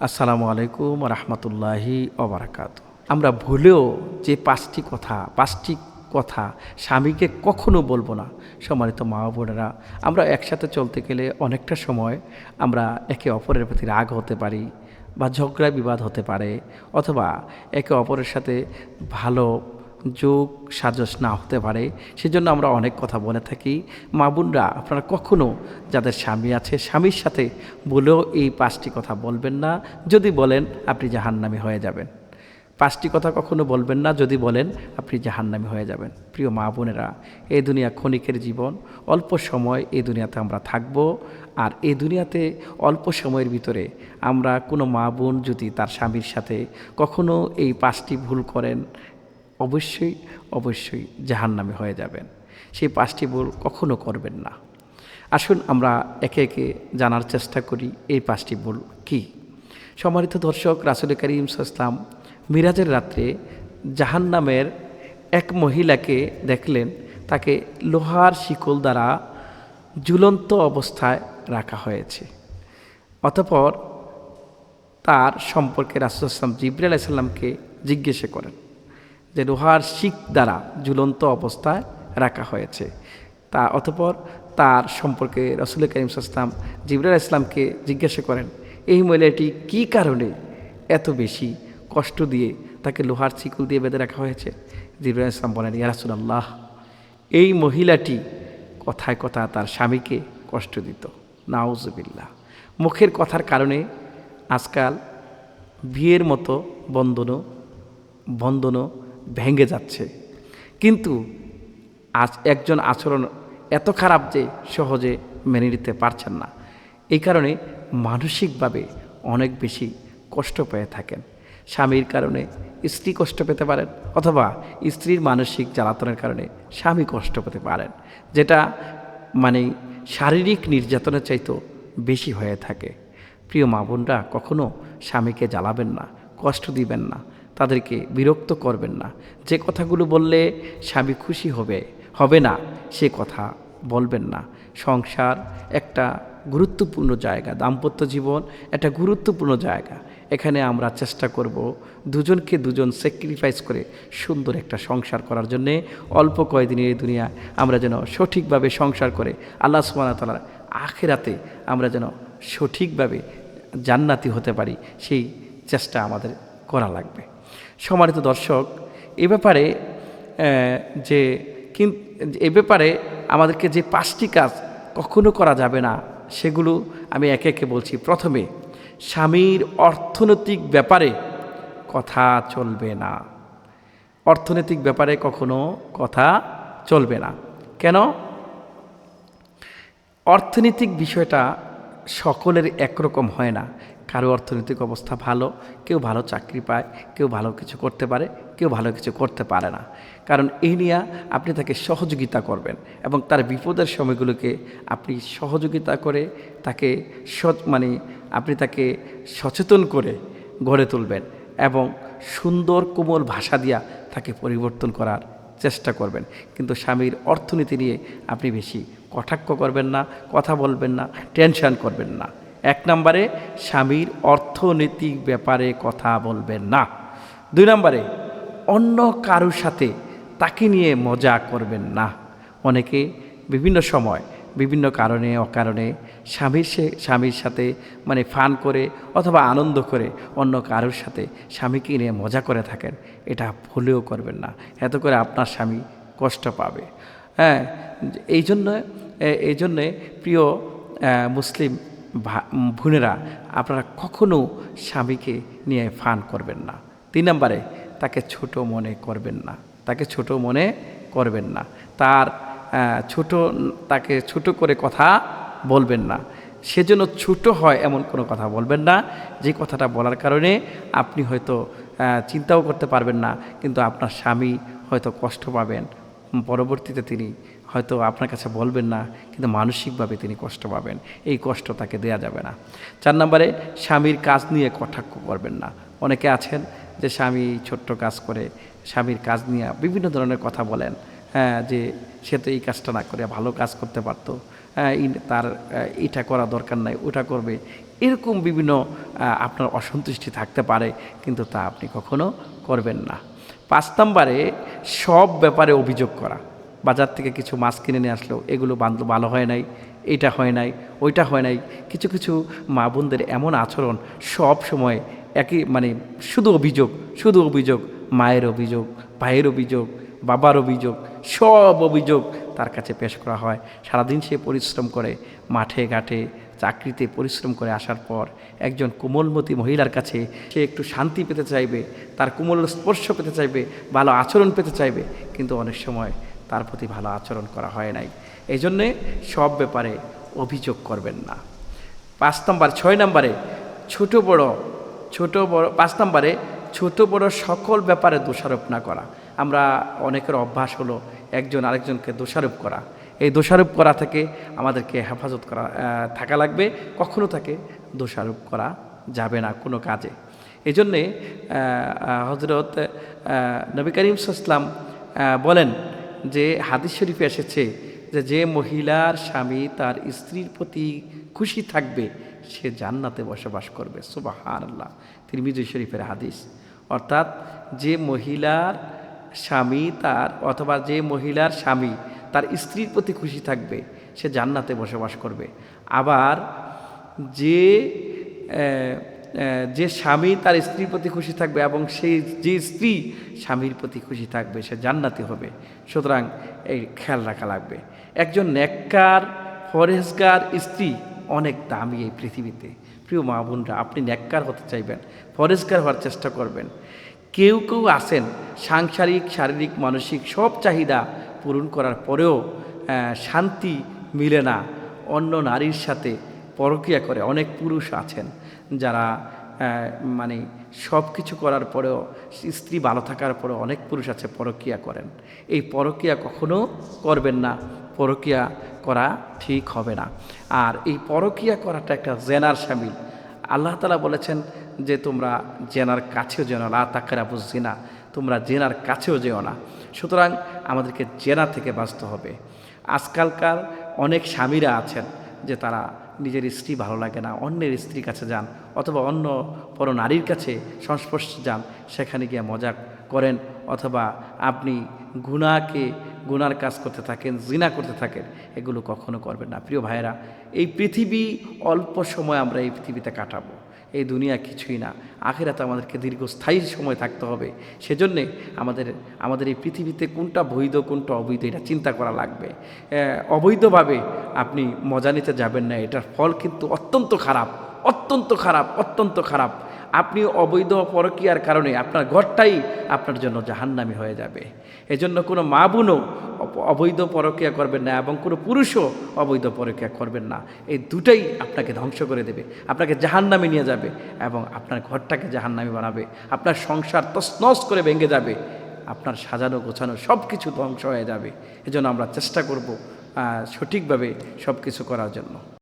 আসসালামু আলাইকুম রহমতুল্লাহি ওবারাকাত। আমরা ভুলেও যে পাঁচটি কথা স্বামীকে কখনো বলবো না। সম্মানিত মা বোনেরা, আমরা একসাথে চলতে গেলে অনেকটা সময় আমরা একে অপরের প্রতি রাগ হতে পারি বা ঝগড়া বিবাদ হতে পারে, অথবা একে অপরের সাথে ভালো যোগ সাজস না হতে পারে। সেজন্য আমরা অনেক কথা বলে থাকি। মা বোনরা, আপনারা কখনো যাদের স্বামী আছে স্বামীর সাথে বলেও এই পাঁচটি কথা বলবেন না। যদি বলেন আপনি জাহান্নামী হয়ে যাবেন। পাঁচটি কথা কখনো বলবেন না, যদি বলেন আপনি জাহান্নামী হয়ে যাবেন। প্রিয় মা বোনেরা, এই দুনিয়া ক্ষণিকের জীবন, অল্প সময় এই দুনিয়াতে আমরা থাকব। আর এই দুনিয়াতে অল্প সময়ের ভিতরে আমরা কোনো মা বোন যদি তার স্বামীর সাথে কখনো এই পাঁচটি ভুল করেন, অবশ্যই জাহান্নামী হয়ে যাবেন। সেই পাঁচটি ভুল কখনো করবেন না। আসুন আমরা একে একে জানার চেষ্টা করি এই পাঁচটি ভুল কী। সম্মানিত দর্শক, রাসূল করিম সাল্লাল্লাহু আলাইহি ওয়াসাল্লাম মিরাজের রাত্রে জাহান্নামের এক মহিলাকে দেখলেন। তাকে লোহার শিকল দ্বারা ঝুলন্ত অবস্থায় রাখা হয়েছে। অতঃপর তার সম্পর্কে রাসূল সাল্লাল্লাহু আলাইহি ওয়াসাল্লাম জিবরাইল আলাইহিস সালামকে জিজ্ঞাসা করেন যে লোহার শিক দ্বারা ঝুলন্ত অবস্থায় রাখা হয়েছে। অতঃপর তার সম্পর্কে রাসূল করিম সাল্লাল্লাহু আলাইহি ওয়াসাল্লাম জিবরাইল আলাইহিস সালামকে জিজ্ঞাসা করেন, এই মহিলাটি কী কারণে এত বেশি কষ্ট দিয়ে তাকে লোহার শিকল দিয়ে বেঁধে রাখা হয়েছে? জিবরাইল আলাইহিস সালাম বলেন, ইয়া রাসূলুল্লাহ, এই মহিলাটি কথায় কথা তার স্বামীকে কষ্ট দিত। নাউজুবিল্লাহ। মুখের কথার কারণে আজকাল বিয়ের মতো বন্ধনও ভেঙে যাচ্ছে। কিন্তু একজন আচরণ এত খারাপ যে সহজে মেনে নিতে পারছেন না। এই কারণে মানসিকভাবে অনেক বেশি কষ্ট পেয়ে থাকেন। স্বামীর কারণে স্ত্রী কষ্ট পেতে পারেন, অথবা স্ত্রীর মানসিক জ্বালাতনের কারণে স্বামী কষ্ট পেতে পারেন, যেটা শারীরিক নির্যাতনের চাইতেও বেশি হয়ে থাকে। প্রিয় মা বোনরা, কখনো স্বামীকে জ্বালাবেন না, কষ্ট দিবেন না, তাদেরকে বিরক্ত করবেন না। যে কথাগুলো বললে স্বামী খুশি হবে না, সে কথা বলবেন না। সংসার একটা গুরুত্বপূর্ণ জায়গা, দাম্পত্য জীবন একটা গুরুত্বপূর্ণ জায়গা। এখানে আমরা চেষ্টা করব দুজনকে দুজন স্যাক্রিফাইস করে সুন্দর একটা সংসার করার জন্যে। অল্প কয়েকদিনের এই দুনিয়া আমরা যেন সঠিকভাবে সংসার করে আল্লাহ সুবহানাহু ওয়া তাআলার আখিরাতে আমরা যেন সঠিকভাবে জান্নাতি হতে পারি, সেই চেষ্টা আমাদের করা লাগবে। সম্মানিত দর্শক, এ ব্যাপারে আমাদেরকে যে পাঁচটি কাজ কখনো করা যাবে না, সেগুলো আমি একে একে বলছি। প্রথমে, স্বামীর অর্থনৈতিক ব্যাপারে কথা চলবে না। অর্থনৈতিক ব্যাপারে কখনো কথা চলবে না। কেন? অর্থনৈতিক বিষয়টা সকলের একরকম হয় না। কারো অর্থনৈতিক অবস্থা ভালো, কেউ ভালো চাকরি পায়, কেউ ভালো কিছু করতে পারে, কেউ ভালো কিছু করতে পারে না। কারণ এই নিয়ে আপনি তাকে সহযোগিতা করবেন এবং তার বিপদের সময়গুলোকে আপনি সহযোগিতা করে তাকে আপনি তাকে সচেতন করে গড়ে তুলবেন এবং সুন্দর কোমল ভাষা দিয়া তাকে পরিবর্তন করার চেষ্টা করবেন। কিন্তু স্বামীর অর্থনীতি নিয়ে আপনি বেশি কটাক্ষ করবেন না, কথা বলবেন না, টেনশন করবেন না। এক নম্বরে, স্বামীর অর্থনৈতিক ব্যাপারে কথা বলবেন না। দুই নম্বরে, অন্য কারোর সাথে তাকে নিয়ে মজা করবেন না। অনেকে বিভিন্ন সময় বিভিন্ন কারণে অকারণে স্বামীর সাথে ফান করে অথবা আনন্দ করে অন্য কারোর সাথে স্বামীকে নিয়ে মজা করে থাকেন। এটা ভুলেও করবেন না, এত করে আপনার স্বামী কষ্ট পাবে। এই জন্যে প্রিয় মুসলিম বোনেরা, আপনারা কখনো স্বামীকে নিয়ে ফান করবেন না। তিন নম্বরে, তাকে ছোট মনে করবেন না। তাকে ছোট করে কথা বলবেন না। সেজন্য ছোট হয় এমন কোনো কথা বলবেন না, যে কথাটা বলার কারণে আপনি হয়তো চিন্তাও করতে পারবেন না, কিন্তু আপনার স্বামী হয়তো কষ্ট পাবেন। পরবর্তীতে তিনি হয়তো আপনার কাছে বলবেন না, কিন্তু মানসিকভাবে তিনি কষ্ট পাবেন। এই কষ্ট তাকে দেয়া যাবে না। 4 নম্বরে, স্বামীর কাজ নিয়ে কটাক্ষ করবেন না। অনেকে আছেন যে স্বামী ছোট্ট কাজ করে, স্বামীর কাজ নিয়ে বিভিন্ন ধরনের কথা বলেন, যে সে তো এই কাজটা না করে ভালো কাজ করতে পারতো, তার এটা করা দরকার নাই, ওটা করবে, এরকম বিভিন্ন আপনার অসন্তুষ্টি থাকতে পারে, কিন্তু তা আপনি কখনো করবেন না। 5 নম্বরে সব ব্যাপারে অভিযোগ করা। বাজার থেকে কিছু মাছ কিনে নিয়ে আসলো, এগুলো ভালো হয় নাই, এটা হয় নাই, ওইটা হয় নাই। কিছু কিছু মা বোনদের এমন আচরণ, সব সময় একই মানে শুধু অভিযোগ, শুধু অভিযোগ, মায়ের অভিযোগ, ভাইয়ের অভিযোগ, বাবার অভিযোগ, সব অভিযোগ তার কাছে পেশ করা হয়। সারাদিন সে পরিশ্রম করে, মাঠে ঘাটে চাকরিতে পরিশ্রম করে আসার পর একজন কোমলমতী মহিলার কাছে সে একটু শান্তি পেতে চাইবে, তার কোমল স্পর্শ পেতে চাইবে, ভালো আচরণ পেতে চাইবে, কিন্তু অনেক সময় তার প্রতি ভালো আচরণ করা হয় নাই। এই জন্যে সব ব্যাপারে অভিযোগ করবেন না। 6 নম্বরে ছোট বড় 5 নম্বরে ছোট বড় সকল ব্যাপারে দোষারোপ না করা। আমরা অনেকের অভ্যাস হলো একজন আরেকজনকে দোষারোপ করা। এই দোষারোপ করা থেকে আমাদেরকে হেফাজত করা থাকা লাগবে, কখনো তাকে দোষারোপ করা যাবে না কোনো কাজে। এই জন্যে হজরত নবী করিম সাল্লাল্লাহু আলাইহি ওয়াসাল্লাম বলেন যে হাদিস শরীফে এসেছে যে মহিলার স্বামী তার স্ত্রীর প্রতি খুশি থাকবে সে জান্নাতে বসবাস করবে। সুবহানাল্লাহ, তিরমিজি শরীফের হাদিস। অর্থাৎ যে মহিলার স্বামী তার স্ত্রীর প্রতি খুশি থাকবে সে জান্নাতে বসবাস করবে। আবার যে স্বামী তার স্ত্রীর প্রতি খুশি থাকবে এবং সেই যে স্ত্রী স্বামীর প্রতি খুশি থাকবে সে জান্নাতি হবে। সুতরাং এই খেয়াল রাখা লাগবে। একজন নেককার পরহেজগার স্ত্রী অনেক দামি এই পৃথিবীতে। প্রিয় মা বোনরা, আপনি নেককার হতে চাইবেন, পরহেজগার হওয়ার চেষ্টা করবেন। কেউ কেউ আছেন সাংসারিক, শারীরিক, মানসিক সব চাহিদা পূরণ করার পরেও শান্তি মিলে না, অন্য নারীর সাথে পরকীয়া করে। অনেক পুরুষ আছেন যারা মানে সব কিছু করার পরেও, স্ত্রী ভালো থাকার পরেও অনেক পুরুষ আছে পরকীয়া করেন। এই পরকীয়া কখনো করবেন না, পরকীয়া করা ঠিক হবে না। আর এই পরকীয়া করাটা একটা জেনার শামিল। আল্লাহ তাআলা বলেছেন যে তোমরা জেনার কাছেও যেও না, লা তাকরাবুজ জিনা, তোমরা জেনার কাছেও যেও না। সুতরাং আমাদেরকে জেনা থেকে বাঁচতে হবে। আজকালকার অনেক স্বামীরা আছেন যে তারা নিজের স্ত্রী ভালো লাগে না, অন্যের স্ত্রীর কাছে যান অথবা অন্য পর নারীর কাছে সংস্পর্শে যান, সেখানে গিয়ে মজা করেন, অথবা আপনি গুনার কাজ করতে থাকেন, জিনা করতে থাকেন। এগুলো কখনো করবেন না। প্রিয় ভাইয়েরা, এই পৃথিবী অল্প সময় আমরা এই পৃথিবীতে কাটাবো, এই দুনিয়া কিছুই না। আখিরাতে আমাদেরকে দীর্ঘস্থায়ী সময় থাকতে হবে। সেজন্যে আমাদের এই পৃথিবীতে কোনটা বৈধ কোনটা অবৈধ এটা চিন্তা করা লাগবে। অবৈধভাবে আপনি মজা নিতে যাবেন না, এটার ফল কিন্তু অত্যন্ত খারাপ, অত্যন্ত খারাপ, অত্যন্ত খারাপ। আপনি অবৈধ পরকীয়ার কারণে আপনার ঘরটাই আপনার জন্য জাহান্নামী হয়ে যাবে। এজন্য কোনো মা বোনও অবৈধ পরকীয়া করবেন না এবং কোনো পুরুষও অবৈধ পরকীয়া করবেন না। এই দুটাই আপনাকে ধ্বংস করে দেবে, আপনাকে জাহান্নামে নিয়ে যাবে এবং আপনার ঘরটাকে জাহান্নামী বানাবে। আপনার সংসার তছনছ করে ভেঙে যাবে, আপনার সাজানো গোছানো সব কিছু ধ্বংস হয়ে যাবে। এজন্য আমরা চেষ্টা করব সঠিকভাবে সব কিছু করার জন্য।